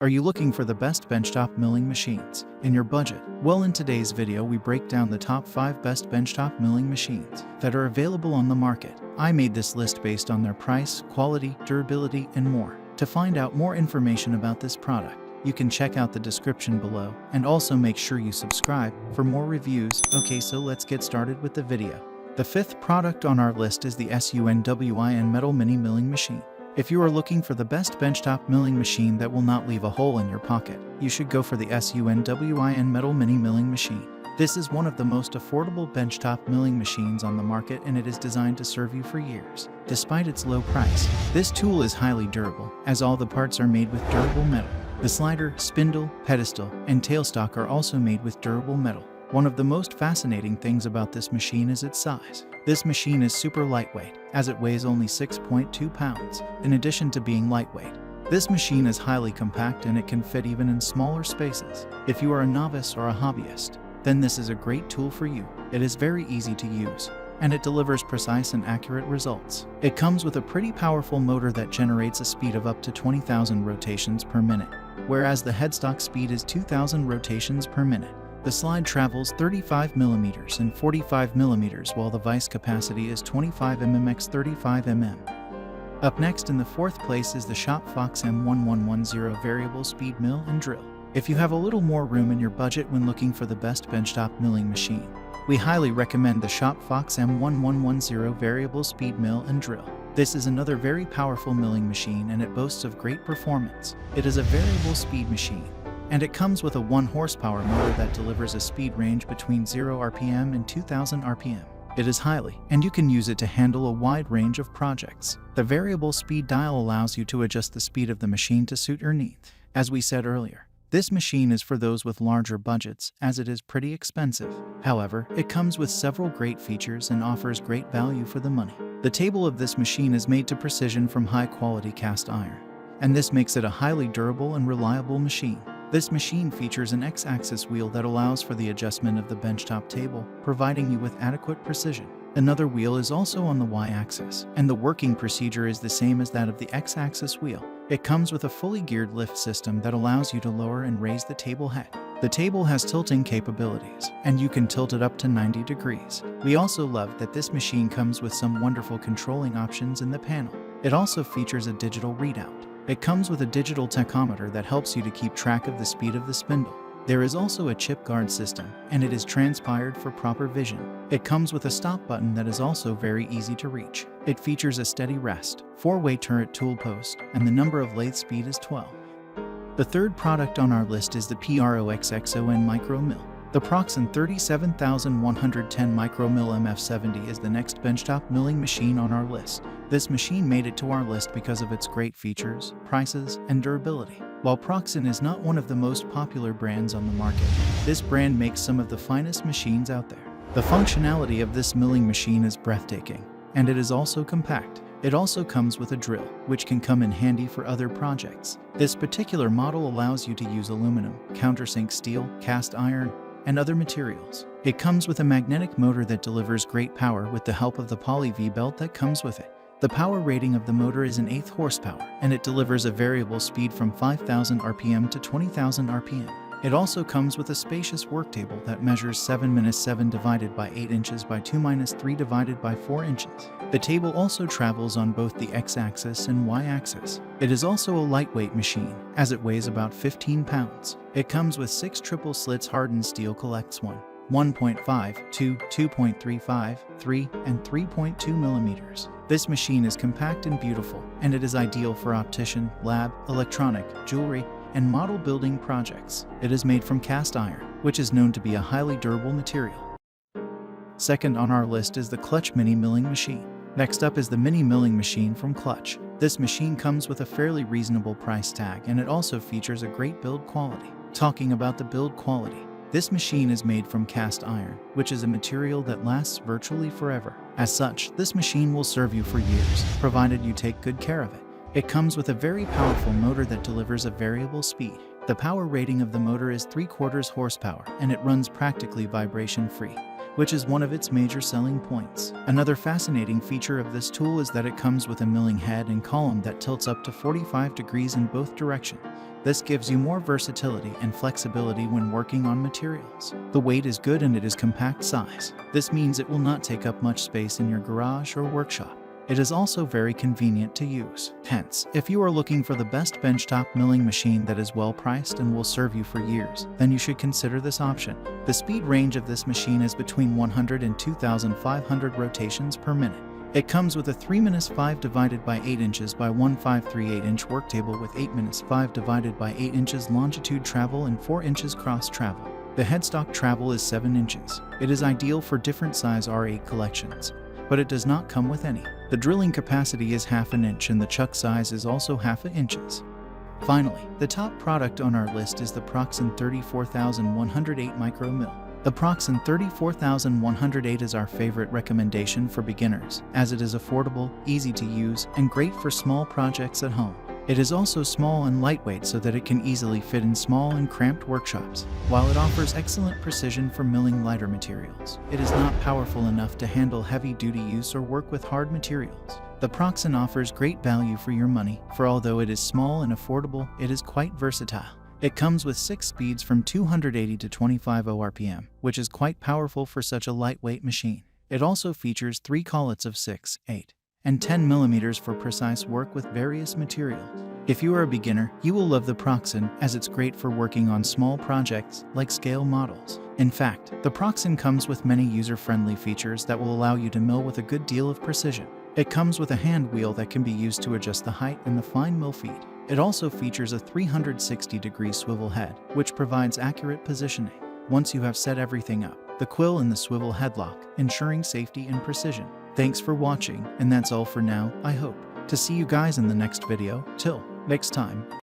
Are you looking for the best benchtop milling machines in your budget? Well, in today's video we break down the top 5 best benchtop milling machines that are available on the market. I made this list based on their price, quality, durability, and more. To find out more information about this product, you can check out the description below, and also make sure you subscribe for more reviews. Okay, so let's get started with the video. The 5th product on our list is the Sunwin Metal Mini Milling Machine. If you are looking for the best benchtop milling machine that will not leave a hole in your pocket, you should go for the Sunwin Metal Mini Milling Machine. This is one of the most affordable benchtop milling machines on the market, and it is designed to serve you for years. Despite its low price, this tool is highly durable, as all the parts are made with durable metal. The slider, spindle, pedestal, and tailstock are also made with durable metal. One of the most fascinating things about this machine is its size. This machine is super lightweight, as it weighs only 6.2 pounds. In addition to being lightweight, this machine is highly compact and it can fit even in smaller spaces. If you are a novice or a hobbyist, then this is a great tool for you. It is very easy to use, and it delivers precise and accurate results. It comes with a pretty powerful motor that generates a speed of up to 20,000 rotations per minute, whereas the headstock speed is 2,000 rotations per minute. The slide travels 35 mm and 45 mm, while the vise capacity is 25 mm x 35 mm. Up next in the 4th place is the Shopfox M1110 variable speed mill and drill. If you have a little more room in your budget when looking for the best benchtop milling machine, we highly recommend the Shopfox M1110 variable speed mill and drill. This is another very powerful milling machine, and it boasts of great performance. It is a variable speed machine, and it comes with a 1 horsepower motor that delivers a speed range between 0 RPM and 2000 RPM. It is highly, and you can use it to handle a wide range of projects. The variable speed dial allows you to adjust the speed of the machine to suit your needs. As we said earlier, this machine is for those with larger budgets, as it is pretty expensive. However, it comes with several great features and offers great value for the money. The table of this machine is made to precision from high-quality cast iron, and this makes it a highly durable and reliable machine. This machine features an X-axis wheel that allows for the adjustment of the benchtop table, providing you with adequate precision. Another wheel is also on the Y-axis, and the working procedure is the same as that of the X-axis wheel. It comes with a fully geared lift system that allows you to lower and raise the table head. The table has tilting capabilities, and you can tilt it up to 90 degrees. We also love that this machine comes with some wonderful controlling options in the panel. It also features a digital readout. It comes with a digital tachometer that helps you to keep track of the speed of the spindle. There is also a chip guard system, and it is transpired for proper vision. It comes with a stop button that is also very easy to reach. It features a steady rest, 4-way turret tool post, and the number of lathe speed is 12. The 3rd product on our list is the Proxxon Micro Mill. The Proxxon 37110 Micro Mill MF70 is the next benchtop milling machine on our list. This machine made it to our list because of its great features, prices, and durability. While Proxxon is not one of the most popular brands on the market, this brand makes some of the finest machines out there. The functionality of this milling machine is breathtaking, and it is also compact. It also comes with a drill, which can come in handy for other projects. This particular model allows you to use aluminum, countersink steel, cast iron, and other materials. It comes with a magnetic motor that delivers great power with the help of the poly V-belt that comes with it. The power rating of the motor is an 1/8 horsepower, and it delivers a variable speed from 5,000 RPM to 20,000 RPM. It also comes with a spacious work table that measures 7-7 divided by 8 inches by 2-3 divided by 4 inches. The table also travels on both the X-axis and Y-axis. It is also a lightweight machine, as it weighs about 15 pounds. It comes with 6 triple slits hardened steel collects 1.5, 2, 2.35, 3, and 3.2 millimeters. This machine is compact and beautiful, and it is ideal for optician, lab, electronic, jewelry, and model building projects. It is made from cast iron, which is known to be a highly durable material. 2nd on our list is the Klutch Mini Milling Machine. Next up is the Mini Milling Machine from Klutch. This machine comes with a fairly reasonable price tag, and it also features a great build quality. Talking about the build quality, this machine is made from cast iron, which is a material that lasts virtually forever. As such, this machine will serve you for years, provided you take good care of it. It comes with a very powerful motor that delivers a variable speed. The power rating of the motor is 3/4 horsepower, and it runs practically vibration-free. which is one of its major selling points. Another fascinating feature of this tool is that it comes with a milling head and column that tilts up to 45 degrees in both directions. This gives you more versatility and flexibility when working on materials. The weight is good and it is compact size. This means it will not take up much space in your garage or workshop. It is also very convenient to use. Hence, if you are looking for the best benchtop milling machine that is well priced and will serve you for years, then you should consider this option. The speed range of this machine is between 100 and 2,500 rotations per minute. It comes with a 3-5 divided by 8 inches by 1.538 inch worktable with 8-5 divided by 8 inches longitude travel and 4 inches cross travel. The headstock travel is 7 inches. It is ideal for different size R8 collections, but it does not come with any. The drilling capacity is 1/2 inch and the chuck size is also 1/2 inches. Finally, the top product on our list is the Proxxon 34108 Micro Mill. The Proxxon 34108 is our favorite recommendation for beginners, as it is affordable, easy to use, and great for small projects at home. It is also small and lightweight so that it can easily fit in small and cramped workshops. While it offers excellent precision for milling lighter materials, it is not powerful enough to handle heavy-duty use or work with hard materials. The Proxxon offers great value for your money, for although it is small and affordable, it is quite versatile. It comes with 6 speeds from 280 to 25 RPM, which is quite powerful for such a lightweight machine. It also features 3 collets of 6, 8, and 10 mm for precise work with various materials. If you are a beginner, you will love the Proxxon as it's great for working on small projects like scale models. In fact, the Proxxon comes with many user-friendly features that will allow you to mill with a good deal of precision. It comes with a hand wheel that can be used to adjust the height and the fine mill feed. It also features a 360-degree swivel head, which provides accurate positioning. Once you have set everything up, the quill and the swivel headlock, ensuring safety and precision. Thanks for watching, and that's all for now. I hope to see you guys in the next video. Till next time.